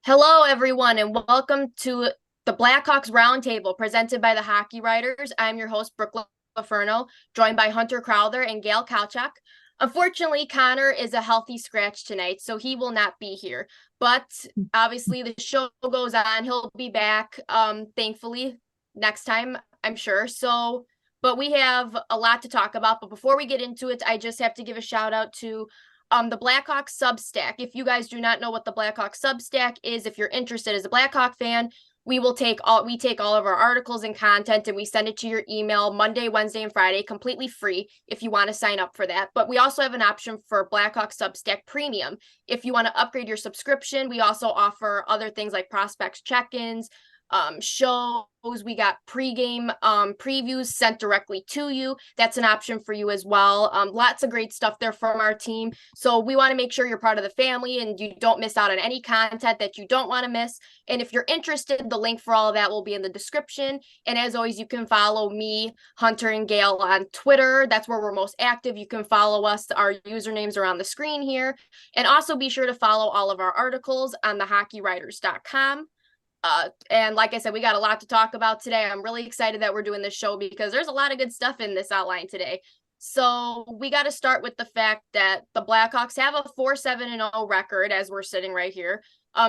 Hello, everyone, and welcome to the Blackhawks Roundtable presented by the Hockey Writers. I'm your host, Brooke LoFurno, joined by Hunter Crowther and Gail Kauchak. Unfortunately, Connor is a healthy scratch tonight, so he will not be here. But obviously, the show goes on. He'll be back, thankfully, next time, I'm sure. But we have a lot to talk about. But before we get into it, I just have to give a shout out to the Blackhawks Substack. If you guys do not know what the Blackhawks Substack is, if you're interested as a Blackhawk fan, we take all of our articles and content and we send it to your email Monday, Wednesday, and Friday, completely free if you want to sign up for that. But we also have an option for Blackhawk Substack Premium. If you want to upgrade your subscription, we also offer other things like prospects check-ins, shows. We got pregame previews sent directly to you. That's an option for you as well. Lots of great stuff there from our team. So we want to make sure you're part of the family and you don't miss out on any content that you don't want to miss. And if you're interested, the link for all of that will be in the description. And as always, you can follow me, Hunter, and Gail on Twitter. That's where we're most active. You can follow us. Our usernames are on the screen here. And also be sure to follow all of our articles on thehockeywriters.com. And like I said, we got a lot to talk about today. I'm really excited that we're doing this show because there's a lot of good stuff in this outline today. So we got to start with the fact that the Blackhawks have a 4-7-0 record as we're sitting right here.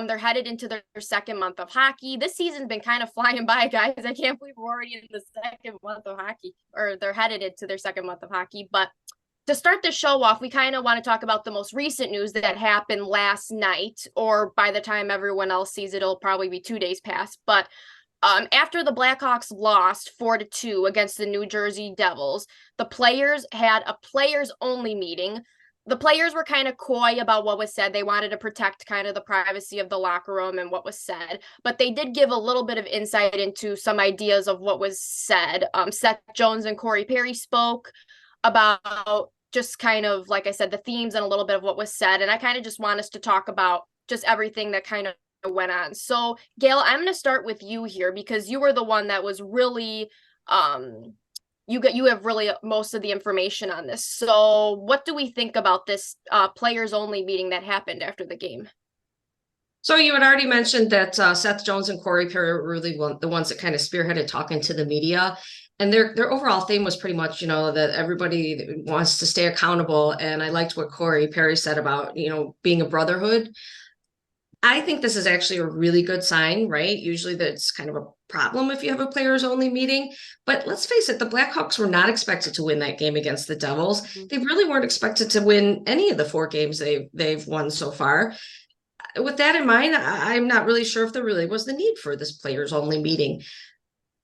They're headed into their second month of hockey. This season's been kind of flying by, guys. I can't believe we're already in the second month of hockey, or they're headed into their second month of hockey. But to start the show off, we kind of want to talk about the most recent news that happened last night, or by the time everyone else sees it, it'll probably be 2 days past. But after the Blackhawks lost 4-2 against the New Jersey Devils, the players had a players-only meeting. The players were kind of coy about what was said. They wanted to protect kind of the privacy of the locker room and what was said, but they did give a little bit of insight into some ideas of what was said. Seth Jones and Corey Perry spoke about just kind of, like I said, the themes and a little bit of what was said. And I kind of just want us to talk about just everything that kind of went on. So, Gail, I'm going to start with you here because you were the one that was really, you have really most of the information on this. So what do we think about this players only meeting that happened after the game? So you had already mentioned that Seth Jones and Corey Perry were really the ones that kind of spearheaded talking to the media. And their overall theme was pretty much, that everybody wants to stay accountable. And I liked what Corey Perry said about, being a brotherhood. I think this is actually a really good sign, right? Usually that's kind of a problem if you have a players only meeting. But let's face it, the Blackhawks were not expected to win that game against the Devils. They really weren't expected to win any of the 4 games they've won so far. With that in mind, I'm not really sure if there really was the need for this players only meeting.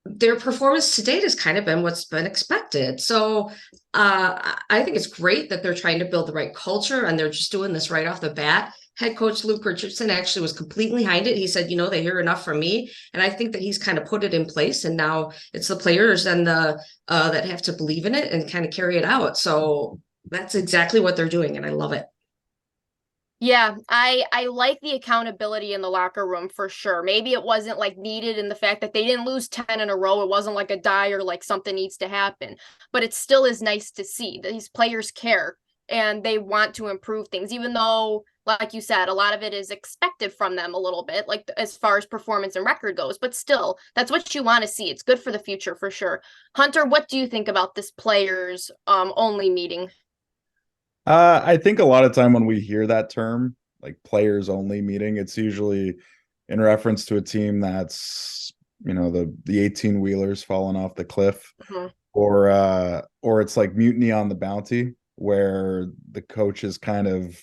Their performance to date has kind of been what's been expected. So I think it's great that they're trying to build the right culture and they're just doing this right off the bat. Head coach Luke Richardson actually was completely behind it. He said, they hear enough from me. And I think that he's kind of put it in place. And now it's the players and the that have to believe in it and kind of carry it out. So that's exactly what they're doing. And I love it. Yeah, I like the accountability in the locker room for sure. Maybe it wasn't like needed in the fact that they didn't lose 10 in a row. It wasn't like a dire, like something needs to happen. But it still is nice to see that these players care and they want to improve things, even though, like you said, a lot of it is expected from them a little bit, like as far as performance and record goes. But still, that's what you want to see. It's good for the future for sure. Hunter, what do you think about this players only meeting? I think a lot of time when we hear that term, like players only meeting, it's usually in reference to a team that's, the 18 wheelers falling off the cliff, Mhm. or it's like Mutiny on the Bounty, where the coach is kind of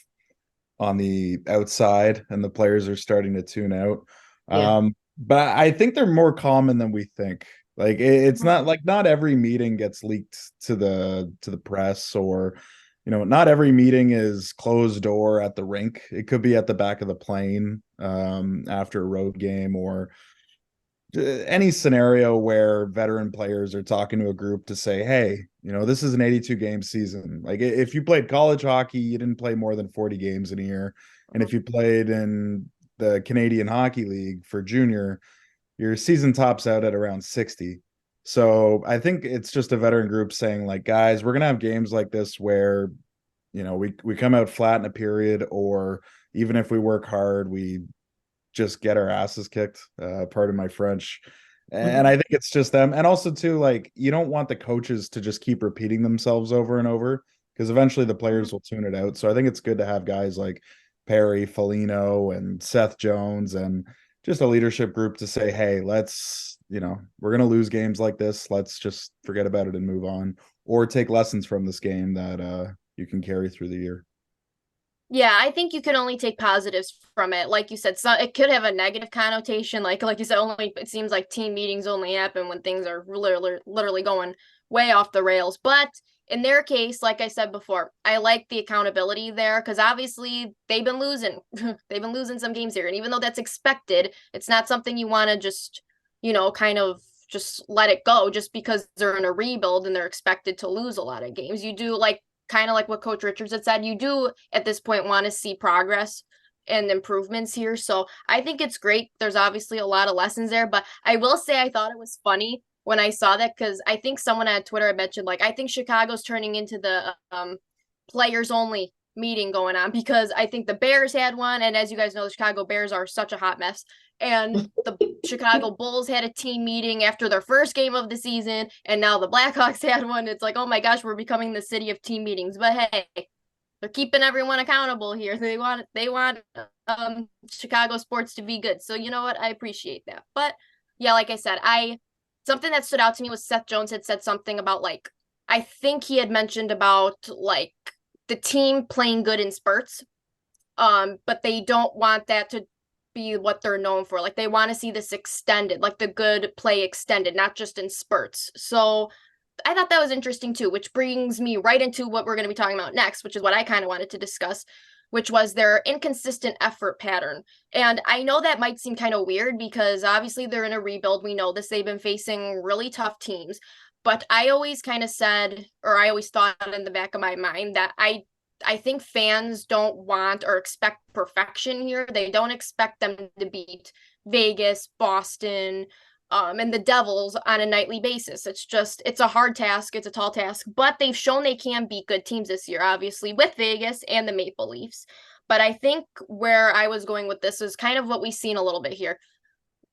on the outside and the players are starting to tune out. Yeah. But I think they're more common than we think. Like it's not like not every meeting gets leaked to the press, or not every meeting is closed door at the rink. It could be at the back of the plane after a road game, or any scenario where veteran players are talking to a group to say, hey, this is an 82 game season. Like if you played college hockey, you didn't play more than 40 games in a year. And if you played in the Canadian Hockey League for junior, your season tops out at around 60. So I think it's just a veteran group saying, like, guys, we're going to have games like this where, we come out flat in a period, or even if we work hard, we just get our asses kicked. Pardon my French. And I think it's just them. And also too, like, you don't want the coaches to just keep repeating themselves over and over, because eventually the players will tune it out. So I think it's good to have guys like Perry, Foligno, and Seth Jones, and just a leadership group to say, hey, let's, we're going to lose games like this. Let's just forget about it and move on, or take lessons from this game that you can carry through the year. Yeah, I think you can only take positives from it. Like you said, so it could have a negative connotation. Like you said, only it seems like team meetings only happen when things are literally going way off the rails. But in their case, like I said before, I like the accountability there, because obviously they've been losing. They've been losing some games here. And even though that's expected, it's not something you want to just, kind of just let it go just because they're in a rebuild and they're expected to lose a lot of games. You do, like, kind of like what Coach Richards had said, you do at this point want to see progress and improvements here. So I think it's great. There's obviously a lot of lessons there, but I will say I thought it was funny when I saw that, because I think someone on Twitter had mentioned, like, I think Chicago's turning into the players only meeting going on, because I think the Bears had one, and as you guys know, the Chicago Bears are such a hot mess, and the Chicago Bulls had a team meeting after their first game of the season, and now the Blackhawks had one. It's like, oh my gosh, we're becoming the city of team meetings. But hey, they're keeping everyone accountable here. They want Chicago sports to be good. So you know what? I appreciate that. But yeah, like I said, something that stood out to me was Seth Jones had said something about, like, I think he had mentioned about, like, the team playing good in spurts. But they don't want that to be what they're known for. Like, they want to see this extended, like the good play extended, not just in spurts. So I thought that was interesting too, which brings me right into what we're going to be talking about next, which is what I kind of wanted to discuss, which was their inconsistent effort pattern. And I know that might seem kind of weird because obviously they're in a rebuild. We know this. They've been facing really tough teams. But I always kind of said, or I always thought in the back of my mind, that I think fans don't want or expect perfection here. They don't expect them to beat Vegas, Boston, and the Devils on a nightly basis. It's a hard task. It's a tall task, but they've shown they can beat good teams this year, obviously, with Vegas and the Maple Leafs. But I think where I was going with this is kind of what we've seen a little bit here.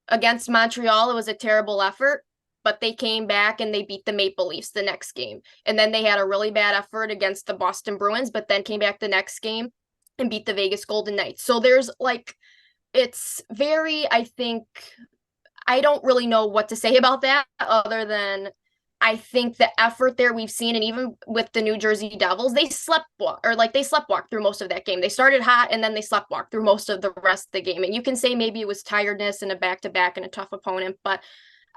Against Montreal, it was a terrible effort, but they came back and they beat the Maple Leafs the next game. And then they had a really bad effort against the Boston Bruins, but then came back the next game and beat the Vegas Golden Knights. So there's, like, it's very, I think, I don't really know what to say about that other than I think the effort there we've seen, and even with the New Jersey Devils, they sleptwalked through most of that game. They started hot and then they sleptwalked through most of the rest of the game. And you can say maybe it was tiredness and a back-to-back and a tough opponent, but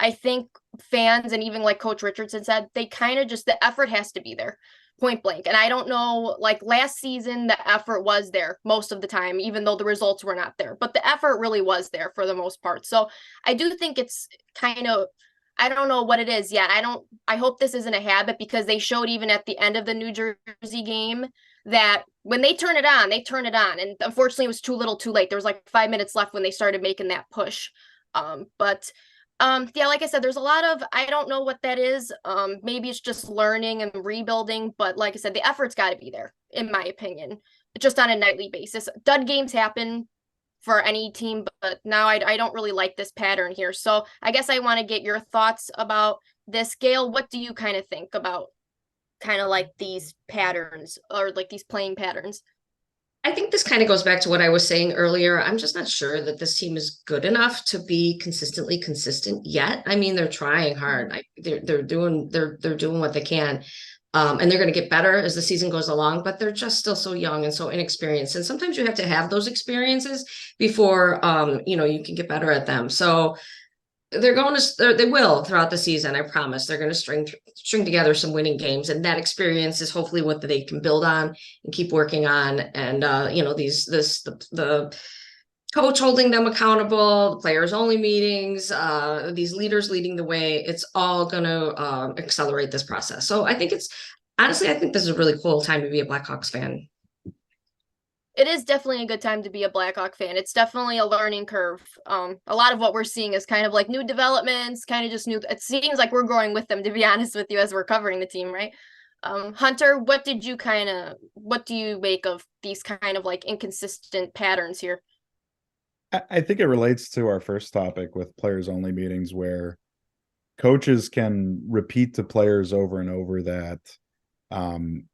I think fans, and even like Coach Richardson said, they kind of just, the effort has to be there, point blank. And I don't know, like last season, the effort was there most of the time, even though the results were not there, but the effort really was there for the most part. So I do think it's kind of, I don't know what it is yet. I hope this isn't a habit, because they showed even at the end of the New Jersey game that when they turn it on, they turn it on. And unfortunately, it was too little too late. There was like 5 minutes left when they started making that push. Yeah, like I said, there's a lot of, I don't know what that is. Maybe it's just learning and rebuilding, but like I said, the effort's got to be there, in my opinion, just on a nightly basis. Dud games happen for any team, but now I don't really like this pattern here. So I guess I want to get your thoughts about this. Gail, what do you kind of think about kind of like these patterns, or like these playing patterns? I think this kind of goes back to what I was saying earlier. I'm just not sure that this team is good enough to be consistently consistent yet. I mean, they're trying hard. They're doing what they can. And they're going to get better as the season goes along, but they're just still so young and so inexperienced. And sometimes you have to have those experiences before you can get better at them. So they will throughout the season. I promise they're going to string together some winning games, and that experience is hopefully what they can build on and keep working on. And the coach holding them accountable, the players only meetings, these leaders leading the way, it's all going to accelerate this process. So I think I think this is a really cool time to be a Blackhawks fan. It is definitely a good time to be a Blackhawk fan. It's definitely a learning curve. A lot of what we're seeing is kind of like new developments, kind of just new. It seems like we're growing with them, to be honest with you, as we're covering the team, right? Hunter, what do you make of these kind of like inconsistent patterns here? I think it relates to our first topic with players only meetings where coaches can repeat to players over and over that um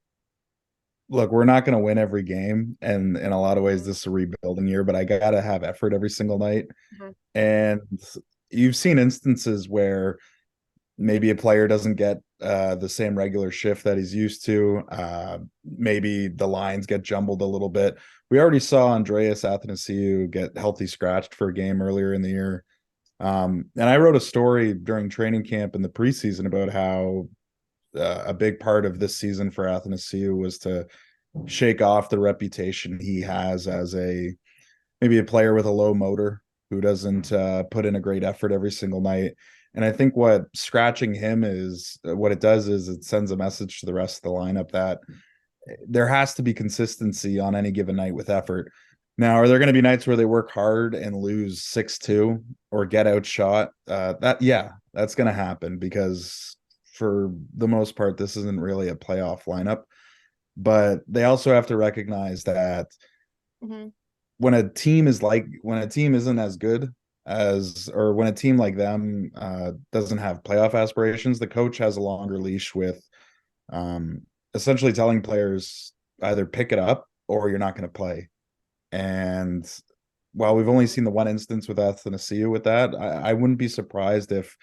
look, we're not going to win every game, and in a lot of ways this is a rebuilding year, but I got to have effort every single night. Mhm. And you've seen instances where maybe a player doesn't get the same regular shift that he's used to. Maybe the lines get jumbled a little bit. We already saw Andreas Athanasiou get healthy scratched for a game earlier in the year. And I wrote a story during training camp in the preseason about how a big part of this season for Athanasiou was to shake off the reputation he has as maybe a player with a low motor who doesn't put in a great effort every single night. And I think what scratching him is, what it does is it sends a message to the rest of the lineup that there has to be consistency on any given night with effort. Now, are there going to be nights where they work hard and lose 6-2 or get outshot? That's going to happen because for the most part, this isn't really a playoff lineup. But they also have to recognize that Mhm. when a team isn't as good as, or when a team like them doesn't have playoff aspirations, the coach has a longer leash with um, essentially telling players either pick it up or you're not going to play. And while we've only seen the one instance with Athanasiou with that, I wouldn't be surprised if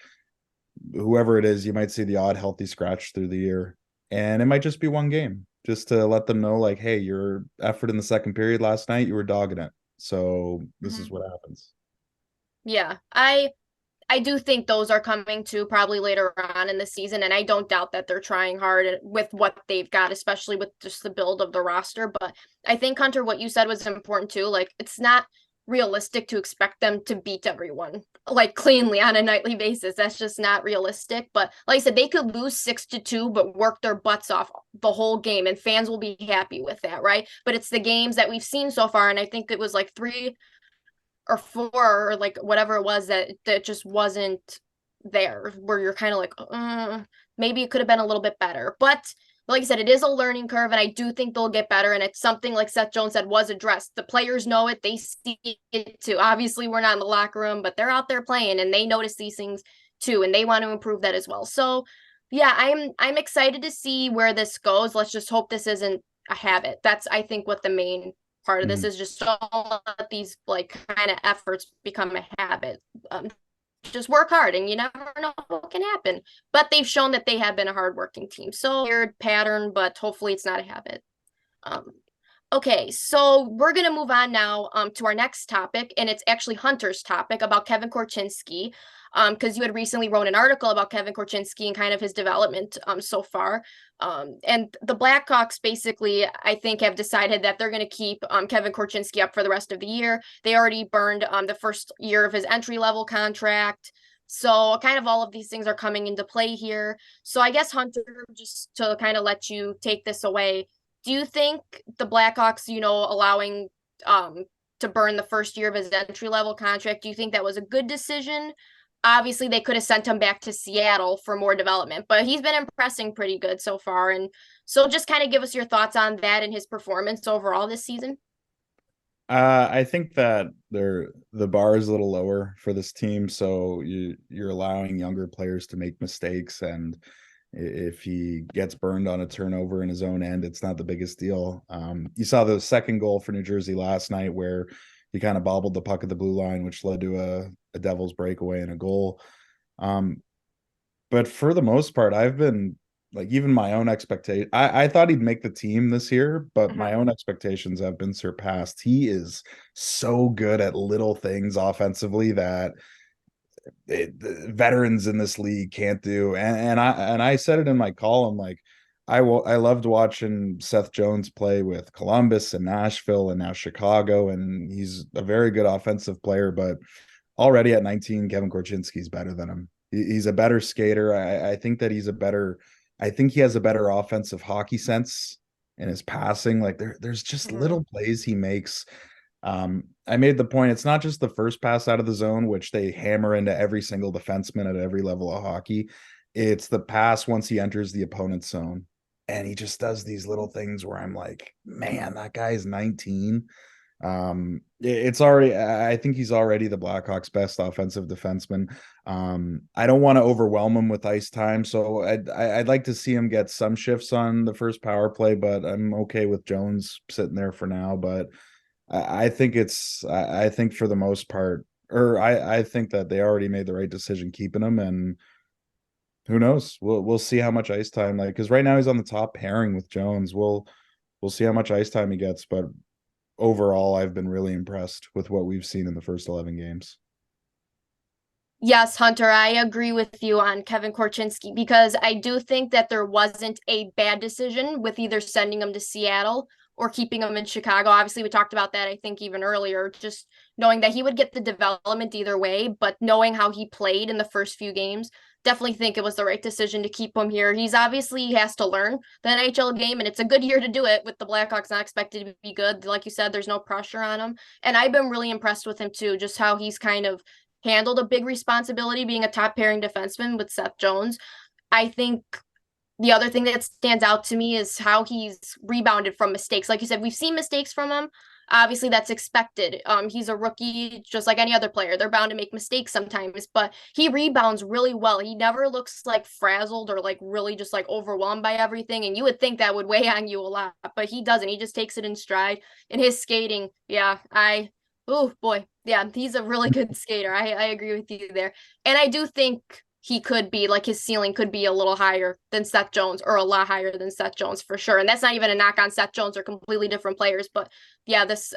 whoever it is, you might see the odd healthy scratch through the year. And it might just be one game, just to let them know, like, hey, your effort in the second period last night, you were dogging it. So this is Mhm. what happens. Yeah, I do think those are coming too, probably later on in the season, and I don't doubt that they're trying hard with what they've got, especially with just the build of the roster. But I think, Hunter, what you said was important too. Like, it's not realistic to expect them to beat everyone like cleanly on a nightly basis. That's just not realistic. But like I said, they could lose 6-2, but work their butts off the whole game, and fans will be happy with that, right? But it's the games that we've seen so far, and I think it was like 3 or 4 or like whatever it was that just wasn't there, where you're kind of like, maybe it could have been a little bit better. But like I said, it is a learning curve, and I do think they'll get better. And it's something, like Seth Jones said, was addressed. The players know it, they see it too. Obviously, we're not in the locker room, but they're out there playing, and they notice these things too, and they want to improve that as well. So yeah, I'm excited to see where this goes. Let's just hope this isn't a habit. That's, I think, what the main part of this Mhm. is. Just don't let these like kind of efforts become a habit. Just work hard, and you never know what can happen. But they've shown that they have been a hardworking team. So weird pattern, but hopefully it's not a habit. Um, Okay, so we're going to move on now to our next topic, and it's actually Hunter's topic about Kevin Korchinski, because you had recently wrote an article about Kevin Korchinski and kind of his development so far. And the Blackhawks basically, I think, have decided that they're going to keep Kevin Korchinski up for the rest of the year. They already burned the first year of his entry-level contract. So kind of all of these things are coming into play here. So I guess, Hunter, just to kind of let you take this away, do you think the Blackhawks, allowing to burn the first year of his entry level contract, do you think that was a good decision? Obviously, they could have sent him back to Seattle for more development, but he's been impressing pretty good so far. And so just kind of give us your thoughts on that and his performance overall this season. I think that the bar is a little lower for this team, so you're allowing younger players to make mistakes, and if he gets burned on a turnover in his own end, it's not the biggest deal. You saw the second goal for New Jersey last night where he kind of bobbled the puck at the blue line, which led to a Devils breakaway and a goal. Um, but for the most part, I've been like, even my own expectation. I thought he'd make the team this year, but Mhm. my own expectations have been surpassed. He is so good at little things offensively that the veterans in this league can't do. And I said it in my column, like I loved watching Seth Jones play with Columbus and Nashville and now Chicago, and he's a very good offensive player, but already at 19, Kevin Korchinski is better than him. He's a better skater. I think that I think he has a better offensive hockey sense in his passing. Like there's just Mhm. little plays he makes. I made the point, it's not just the first pass out of the zone, which they hammer into every single defenseman at every level of hockey. It's the pass once he enters the opponent's zone. And he just does these little things where I'm like, man, that guy is 19. It's already, I think he's already the Blackhawks' best offensive defenseman. I don't want to overwhelm him with ice time, so I'd like to see him get some shifts on the first power play, but I'm okay with Jones sitting there for now. But I think I think for the most part, or I think that they already made the right decision keeping him, and who knows? We'll see how much ice time, like, because right now he's on the top pairing with Jones. We'll see how much ice time he gets, but overall, I've been really impressed with what we've seen in the first 11 games. Yes, Hunter, I agree with you on Kevin Korchinski because I do think that there wasn't a bad decision with either sending him to Seattle or keeping him in Chicago. Obviously, we talked about that, I think, even earlier, just knowing that he would get the development either way, but knowing how he played in the first few games, definitely think it was the right decision to keep him here. He's obviously he has to learn the NHL game, and it's a good year to do it with the Blackhawks not expected to be good. Like you said, there's no pressure on him. And I've been really impressed with him too, just how he's kind of handled a big responsibility being a top pairing defenseman with Seth Jones. I think the other thing that stands out to me is how he's rebounded from mistakes. Like you said, we've seen mistakes from him. Obviously, that's expected. He's a rookie, just like any other player. They're bound to make mistakes sometimes, but he rebounds really well. He never looks like frazzled or like really just like overwhelmed by everything. And you would think that would weigh on you a lot, but he doesn't. He just takes it in stride. And his skating, oh boy, yeah, he's a really good skater. I agree with you there. And I do think he could be like his ceiling could be a little higher than Seth Jones or a lot higher than Seth Jones for sure. And that's not even a knock on Seth Jones. They're completely different players, but yeah, this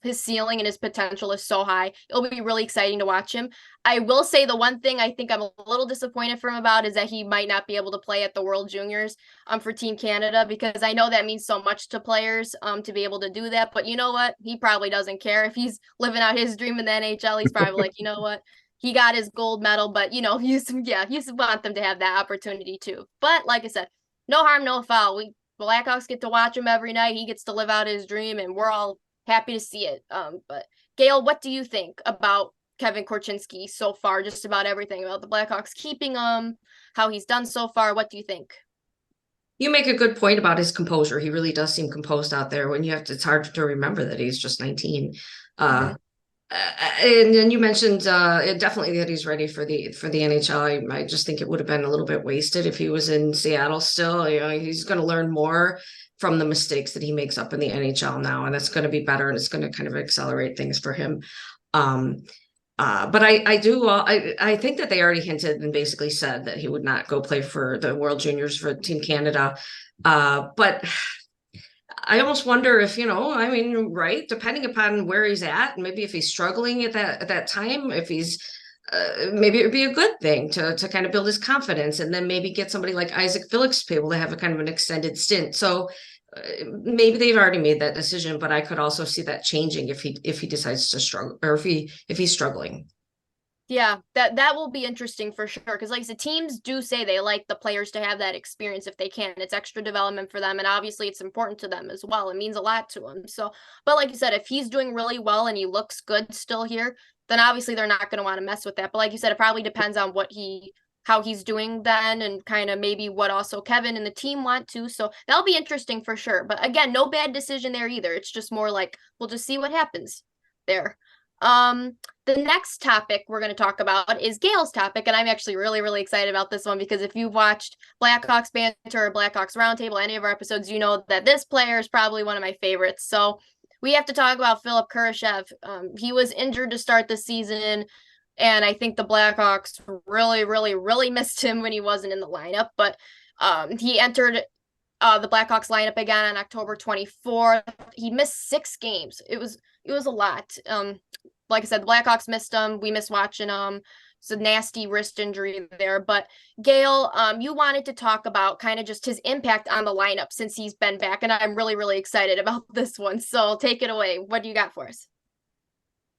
his ceiling and his potential is so high. It'll be really exciting to watch him. I will say the one thing I think I'm a little disappointed for him about is that he might not be able to play at the World Juniors for Team Canada, because I know that means so much to players to be able to do that. But you know what? He probably doesn't care if he's living out his dream in the NHL. He's probably like, you know what? He got his gold medal, but you want them to have that opportunity too. But like I said, no harm, no foul. We Blackhawks get to watch him every night. He gets to live out his dream, and we're all happy to see it. But Gail, what do you think about Kevin Korchinski so far? Just about everything about the Blackhawks keeping him, how he's done so far. What do you think? You make a good point about his composure. He really does seem composed out there when it's hard to remember that he's just 19. And then you mentioned definitely that he's ready for the NHL. I just think it would have been a little bit wasted if he was in Seattle still. You know, he's going to learn more from the mistakes that he makes up in the NHL now, and that's going to be better, and it's going to kind of accelerate things for him. But I think that they already hinted and basically said that he would not go play for the World Juniors for Team Canada. But I almost wonder if, right, depending upon where he's at, maybe if he's struggling at that time, if he's maybe it would be a good thing to kind of build his confidence, and then maybe get somebody like Isaac Phillips to be able to have a kind of an extended stint. So maybe they've already made that decision, but I could also see that changing if he decides to struggle, or if he's struggling. Yeah, that will be interesting for sure. Because like I said, teams do say they like the players to have that experience if they can. It's extra development for them, and obviously it's important to them as well. It means a lot to them. So, but like you said, if he's doing really well and he looks good still here, then obviously they're not going to want to mess with that. But like you said, it probably depends on how he's doing then, and kind of maybe what also Kevin and the team want to. So that'll be interesting for sure. But again, no bad decision there either. It's just more like we'll just see what happens there. The next topic we're going to talk about is Gail's topic, and I'm actually really, really excited about this one because if you've watched Blackhawks Banter or Blackhawks Roundtable, any of our episodes, you know that this player is probably one of my favorites. So we have to talk about Philipp Kurashev. He was injured to start the season, and I think the Blackhawks really, really, really missed him when he wasn't in the lineup. But he entered the Blackhawks lineup again on October 24th. He missed 6 games. It was a lot. Like I said, the Blackhawks missed him. We missed watching him. It's a nasty wrist injury there. But Gail, you wanted to talk about kind of just his impact on the lineup since he's been back, and I'm really, really excited about this one. So take it away. What do you got for us?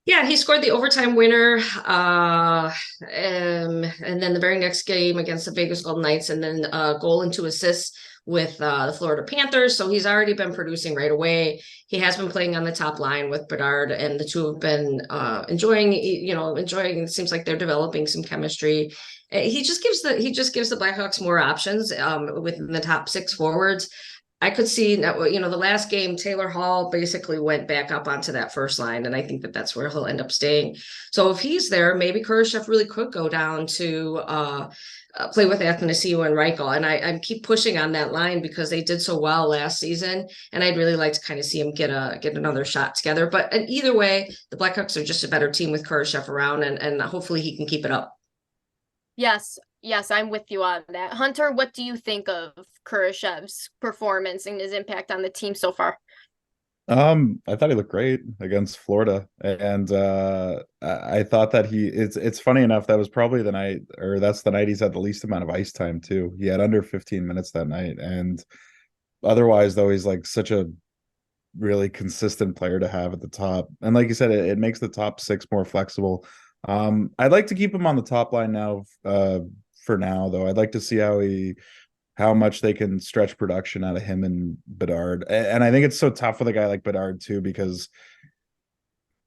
Yeah, he scored the overtime winner, and then the very next game against the Vegas Golden Knights, and then a goal and 2 assists with the Florida Panthers. So he's already been producing right away. He has been playing on the top line with Bedard, and the two have been enjoying. It seems like they're developing some chemistry. He just gives the Blackhawks more options within the top 6 forwards. I could see that, you know, the last game, Taylor Hall basically went back up onto that first line, and I think that that's where he'll end up staying. So if he's there, maybe Kurashev really could go down to play with Athanasiou and Reichel. And I keep pushing on that line because they did so well last season, and I'd really like to kind of see him get another shot together. But either way, the Blackhawks are just a better team with Kurashev around, and hopefully he can keep it up. Yes, I'm with you on that. Hunter, what do you think of Kurashev's performance and his impact on the team so far? I thought he looked great against Florida, and I thought that it's funny enough, that was probably the night, or that's the night he's had the least amount of ice time too. He had under 15 minutes that night, and otherwise though, he's like such a really consistent player to have at the top. And like you said, it makes the top six more flexible. I'd like to keep him on the top line now, for now though. I'd like to see how much they can stretch production out of him and Bedard. And I think it's so tough with a guy like Bedard too, because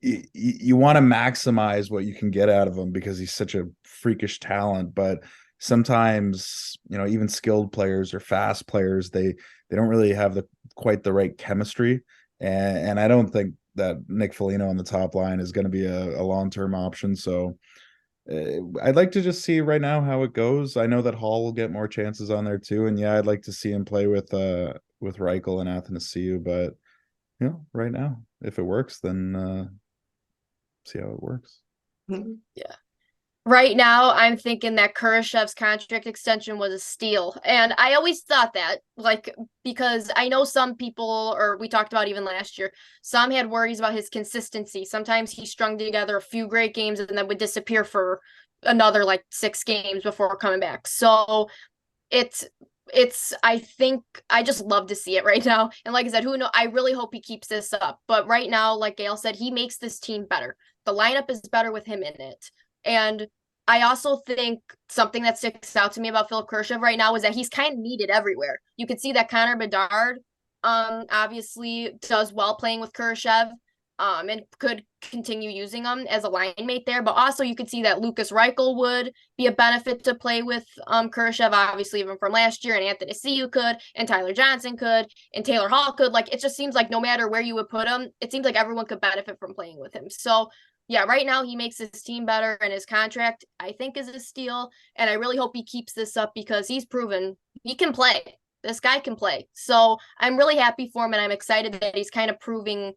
you want to maximize what you can get out of him because he's such a freakish talent. But sometimes, you know, even skilled players or fast players, they don't really have quite the right chemistry. And I don't think that Nick Foligno on the top line is going to be a long-term option. So I'd like to just see right now how it goes. I know that Hall will get more chances on there too, and yeah, I'd like to see him play with Reichel and Athanasiou. But you know, right now, if it works, then see how it works. Yeah. Right now, I'm thinking that Kurashev's contract extension was a steal. And I always thought that, like, because I know some people, or we talked about even last year, some had worries about his consistency. Sometimes he strung together a few great games and then would disappear for another, like, 6 games before coming back. So I think I just love to see it right now. And like I said, who knows? I really hope he keeps this up. But right now, like Gail said, he makes this team better. The lineup is better with him in it. And I also think something that sticks out to me about Philipp Kurashev right now is that he's kind of needed everywhere. You could see that Connor Bedard obviously does well playing with Kurashev and could continue using him as a line mate there. But also you could see that Lucas Reichel would be a benefit to play with Kurashev, obviously even from last year, and Anthony Ciu could, and Tyler Johnson could, and Taylor Hall could. Like, it just seems like no matter where you would put him, it seems like everyone could benefit from playing with him. So yeah, right now he makes his team better, and his contract, I think, is a steal. And I really hope he keeps this up because he's proven he can play. This guy can play. So I'm really happy for him, and I'm excited that he's kind of proving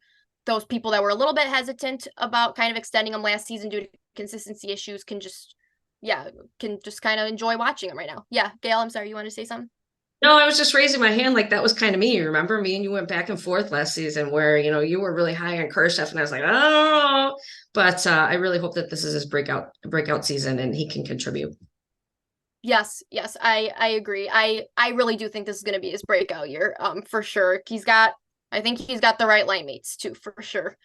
those people that were a little bit hesitant about kind of extending him last season due to consistency issues can just kind of enjoy watching him right now. Yeah, Gail, I'm sorry, you want to say something? No, I was just raising my hand like that was kind of me. You remember me and you went back and forth last season where, you know, you were really high on Kurashev and I was like, oh, but I really hope that this is his breakout season and he can contribute. Yes, I agree. I really do think this is going to be his breakout year, for sure. I think he's got the right line mates too, for sure.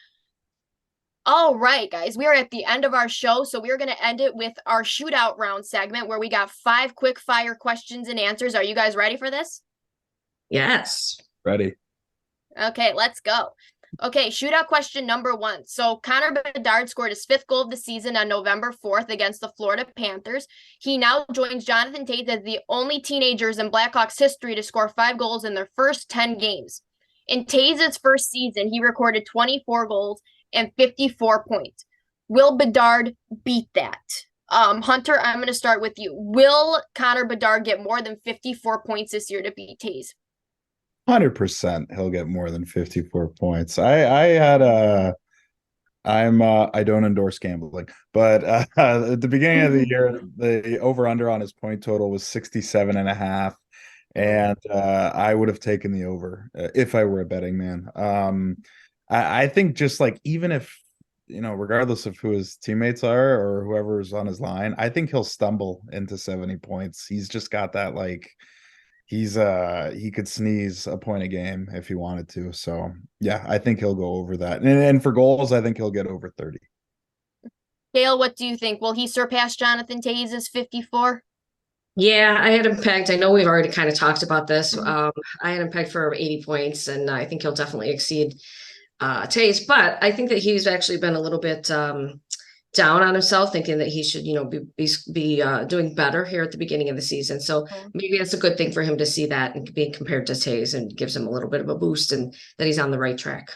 All right, guys, we are at the end of our show, so we're going to end it with our shootout round segment where we got 5 quick fire questions and answers. Are you guys ready for this? Yes. Ready. Okay, let's go. Okay, shootout question number 1. So Connor Bedard scored his 5th goal of the season on November 4th against the Florida Panthers. He now joins Jonathan Toews as the only teenagers in Blackhawks history to score 5 goals in their first 10 games. In Toews' first season, he recorded 24 goals and 54 points. Will Bedard beat that? Hunter, I'm going to start with you. Will Connor Bedard get more than 54 points this year to beat Toews? 100% he'll get more than 54 points. I don't endorse gambling, but at the beginning of the year, the over-under on his point total was 67.5. And I would have taken the over if I were a betting man. I think just like, even if, you know, regardless of who his teammates are or whoever's on his line, I think he'll stumble into 70 points. He's just got that, like, he could sneeze a point a game if he wanted to. So yeah, I think he'll go over that. And for goals, I think he'll get over 30. Gail, what do you think? Will he surpass Jonathan Toews' 54? Yeah, I had him pegged. I know we've already kind of talked about this. I had him pegged for 80 points, and I think he'll definitely exceed Toews. But I think that he's actually been a little bit down on himself, thinking that he should, be doing better here at the beginning of the season. So maybe it's a good thing for him to see that and being compared to Toews, and gives him a little bit of a boost and that he's on the right track.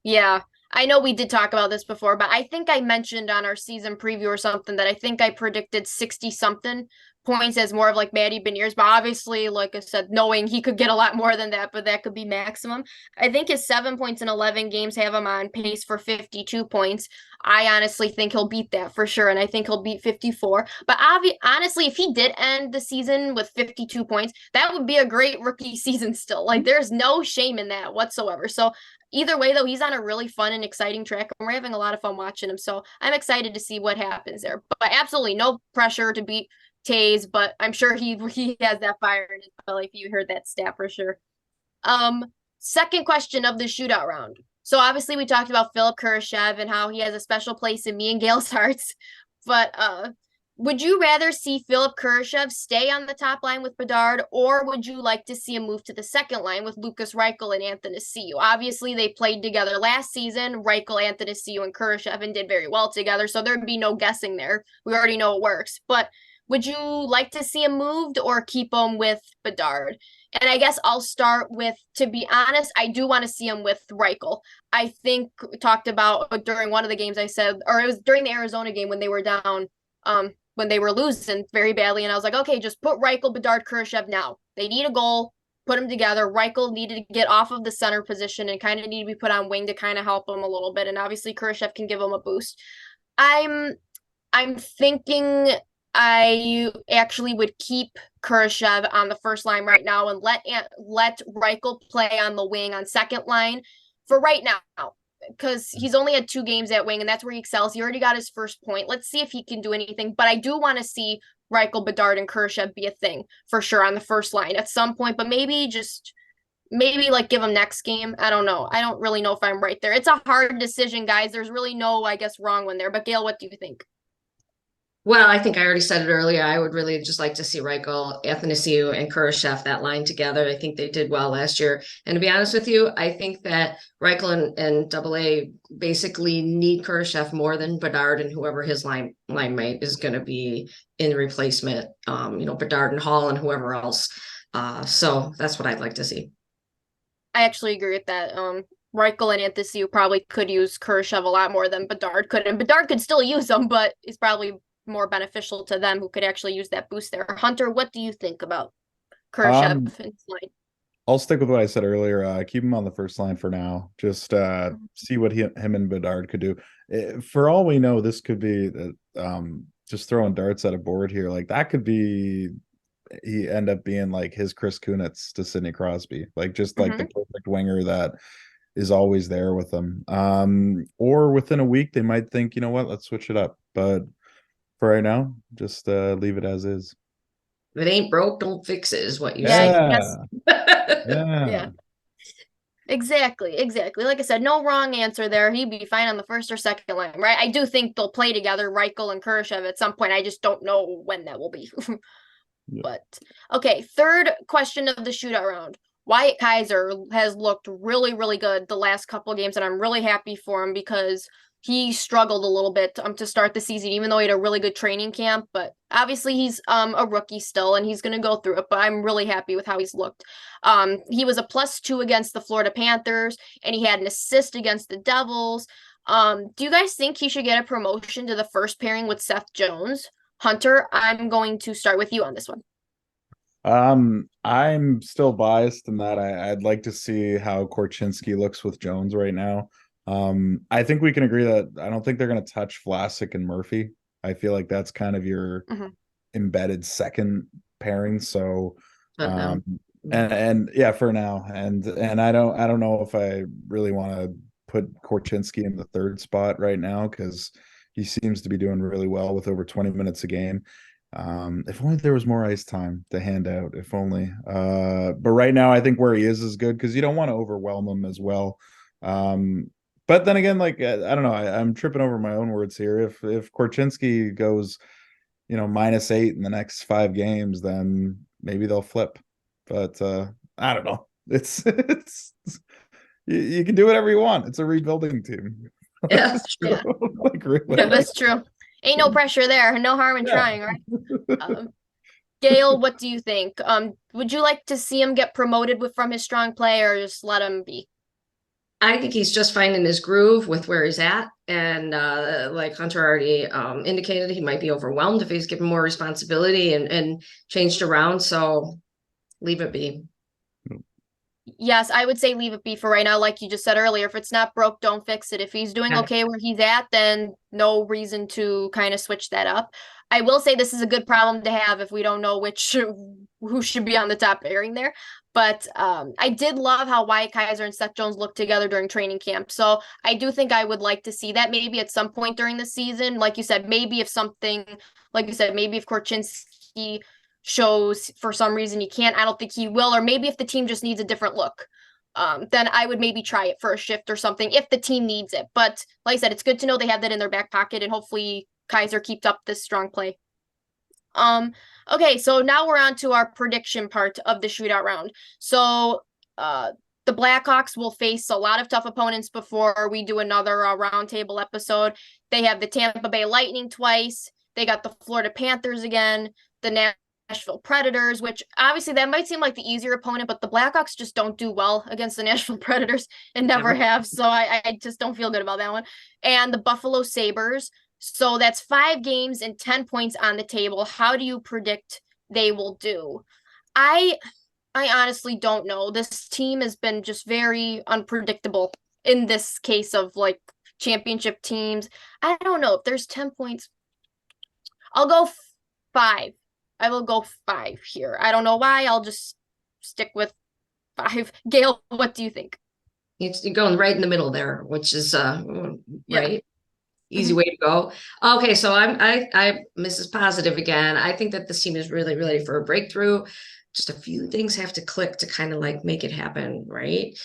Yeah, I know we did talk about this before, but I think I mentioned on our season preview or something that I think I predicted 60 something points as more of like Matty Beniers, but obviously, like I said, knowing he could get a lot more than that, but that could be maximum. I think his 7 points in 11 games have him on pace for 52 points. I honestly think he'll beat that for sure, and I think he'll beat 54. But honestly, if he did end the season with 52 points, that would be a great rookie season still. Like, there's no shame in that whatsoever. So either way, though, he's on a really fun and exciting track, and we're having a lot of fun watching him. So I'm excited to see what happens there. But absolutely no pressure to beat Toews, but I'm sure he has that fire in his belly if you heard that stat for sure. Second question of the shootout round. So obviously we talked about Philipp Kurashev and how he has a special place in me and Gail's hearts. But would you rather see Philipp Kurashev stay on the top line with Bedard, or would you like to see him move to the second line with Lukas Reichel and Athanasiou? Obviously, they played together last season, Reichel, Athanasiou, and Kurashev, and did very well together, so there'd be no guessing there. We already know it works. But would you like to see him moved or keep him with Bedard? And I guess I'll start with, to be honest, I do want to see him with Reichel. I think we talked about during one of the games I said, or it was during the Arizona game when they were down, when they were losing very badly. And I was like, okay, just put Reichel, Bedard, Kurashev now. They need a goal, put them together. Reichel needed to get off of the center position and kind of need to be put on wing to kind of help him a little bit. And obviously Kurashev can give him a boost. I'm thinking I actually would keep Kurashev on the first line right now and let Reichel play on the wing on second line for right now, because he's only had 2 games at wing, and that's where he excels. He already got his first point. Let's see if he can do anything. But I do want to see Reichel, Bedard, and Kurashev be a thing for sure on the first line at some point, but maybe like give him next game. I don't know. I don't really know if I'm right there. It's a hard decision, guys. There's really no, I guess, wrong one there. But Gail, what do you think? Well, I think I already said it earlier. I would really just like to see Reichel, Athanasiou, and Kurashev, that line together. I think they did well last year. And to be honest with you, I think that Reichel and AA basically need Kurashev more than Bedard and whoever his line mate is going to be in replacement. Bedard and Hall and whoever else. So that's what I'd like to see. I actually agree with that. Reichel and Athanasiou probably could use Kurashev a lot more than Bedard could, and Bedard could still use them, but it's probably more beneficial to them who could actually use that boost there. Hunter, what do you think about Kurashev and his line? I'll stick with what I said earlier. Keep him on the first line for now. Just see what him and Bedard could do. For all we know, this could be just throwing darts at a board here. Like, that could be he end up being like his Chris Kunitz to Sidney Crosby, like just like the perfect winger that is always there with them. Or within a week they might think, you know what, let's switch it up. But for right now, just leave it as is. If it ain't broke, don't fix it, is what you say. Yeah. Exactly. Like I said, no wrong answer there. He'd be fine on the first or second line, right? I do think they'll play together, Reichel and Kurashev, at some point. I just don't know when that will be. But okay, third question of the shootout round. Wyatt Kaiser has looked really, really good the last couple of games, and I'm really happy for him because he struggled a little bit to start the season, even though he had a really good training camp. But obviously he's a rookie still, and he's going to go through it. But I'm really happy with how he's looked. He was a +2 against the Florida Panthers, and he had an assist against the Devils. Do you guys think he should get a promotion to the first pairing with Seth Jones? Hunter, I'm going to start with you on this one. I'm still biased in that I'd like to see how Korchinski looks with Jones right now. I think we can agree that I don't think they're going to touch Vlasic and Murphy. I feel like that's kind of your embedded second pairing. So, and yeah, for now, and I don't know if I really want to put Korchinski in the third spot right now, because he seems to be doing really well with over 20 minutes a game. If only there was more ice time to hand out, if only. But right now I think where he is good, because you don't want to overwhelm him as well. But then again, like, I don't know, I'm tripping over my own words here. If Korchinski goes, -8 in the next 5 games, then maybe they'll flip. But I don't know. It's you can do whatever you want. It's a rebuilding team. Yeah, that's true. Yeah. Like really. Yeah, that's true. Ain't no pressure there. No harm in Yeah. trying, right? Gail, what do you think? Would you like to see him get promoted from his strong play, or just let him be? I think he's just finding his groove with where he's at. And like Hunter already indicated, he might be overwhelmed if he's given more responsibility and changed around. So leave it be. Yes, I would say leave it be for right now. Like you just said earlier, if it's not broke, don't fix it. If he's doing Yeah. okay where he's at, then no reason to kind of switch that up. I will say this is a good problem to have if we don't know who should be on the top pairing there. But I did love how Wyatt Kaiser and Seth Jones looked together during training camp. So I do think I would like to see that maybe at some point during the season. Like you said, maybe if something, like you said, maybe if Korchinski shows for some reason he can't, I don't think he will. Or maybe if the team just needs a different look, then I would maybe try it for a shift or something if the team needs it. But like I said, it's good to know they have that in their back pocket, and hopefully Kaiser keeps up this strong play. Okay, so now we're on to our prediction part of the shootout round. So the Blackhawks will face a lot of tough opponents before we do another roundtable episode. They have the Tampa Bay Lightning twice. They got the Florida Panthers again, the Nashville Predators, which obviously that might seem like the easier opponent, but the Blackhawks just don't do well against the Nashville Predators and never have. So I just don't feel good about that one. And the Buffalo Sabres. So that's 5 games and 10 points on the table. How do you predict they will do? I honestly don't know. This team has been just very unpredictable in this case of like championship teams. I don't know if there's 10 points. I'll go 5. I will go 5 here. I don't know why. I'll just stick with 5. Gail, what do you think? You're going right in the middle there, which is right. Yeah. Easy way to go. Okay, so I'm Mrs. Positive again. I think that this team is really ready for a breakthrough. Just a few things have to click to kind of like make it happen, right?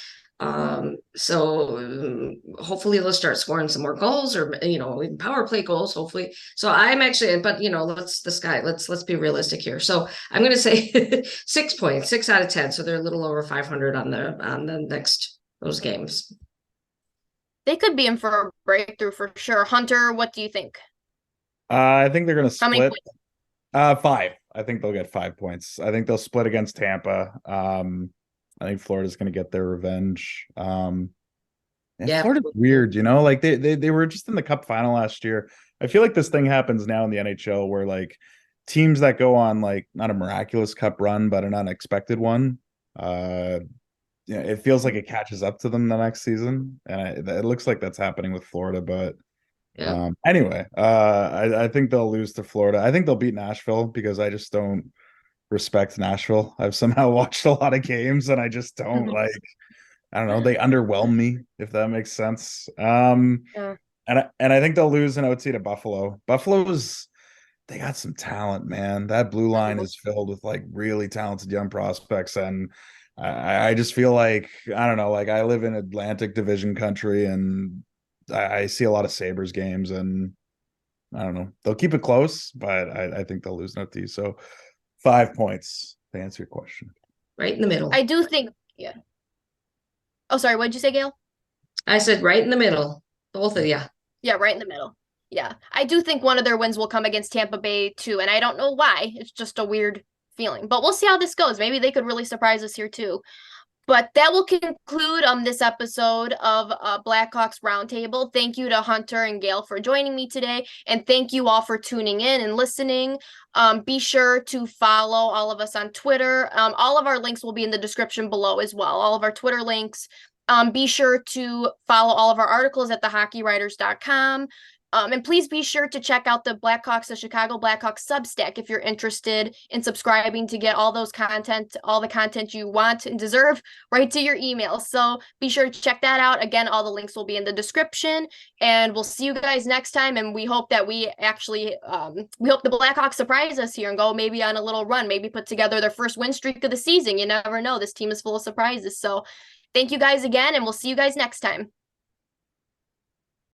So hopefully they'll start scoring some more goals, or even power play goals, hopefully. So I'm actually, but let's be realistic here. So I'm gonna say 6 points, 6 out of 10. So they're a little over 500 on the next those games. They could be in for a breakthrough for sure. Hunter, what do you think? I think they're gonna How many split. points? 5. I think they'll get 5 points. I think they'll split against Tampa. I think Florida's gonna get their revenge. And Yeah. Florida's weird, like they were just in the Cup final last year. I feel like this thing happens now in the NHL where like teams that go on like not a miraculous Cup run, but an unexpected one, it feels like it catches up to them the next season, and it looks like that's happening with Florida. But Yeah. anyway, I think they'll lose to Florida. I think they'll beat Nashville because I just don't respect Nashville. I've somehow watched a lot of games, and I just don't like. I don't know. They underwhelm me, if that makes sense. Yeah. And I think they'll lose in OT to Buffalo. They got some talent, man. That blue line is filled with like really talented young prospects, and I just feel like I don't know. Like I live in Atlantic Division country, and I see a lot of Sabres games, and I don't know. They'll keep it close, but I think they'll lose in OT. So 5 points to answer your question. Right in the middle. I do think, yeah. Oh, sorry. What did you say, Gail? I said right in the middle. Both of you. Yeah, right in the middle. Yeah. I do think one of their wins will come against Tampa Bay too, and I don't know why. It's just a weird feeling. But we'll see how this goes. Maybe they could really surprise us here too. But that will conclude this episode of Blackhawks Roundtable. Thank you to Hunter and Gail for joining me today, and thank you all for tuning in and listening. Be sure to follow all of us on Twitter. All of our links will be in the description below as well. All of our Twitter links. Be sure to follow all of our articles at thehockeywriters.com. And please be sure to check out the Chicago Blackhawks Substack if you're interested in subscribing to get all the content you want and deserve right to your email. So be sure to check that out. Again, all the links will be in the description, and we'll see you guys next time. And we hope that we hope the Blackhawks surprise us here and go maybe on a little run, maybe put together their first win streak of the season. You never know. This team is full of surprises. So thank you guys again, and we'll see you guys next time.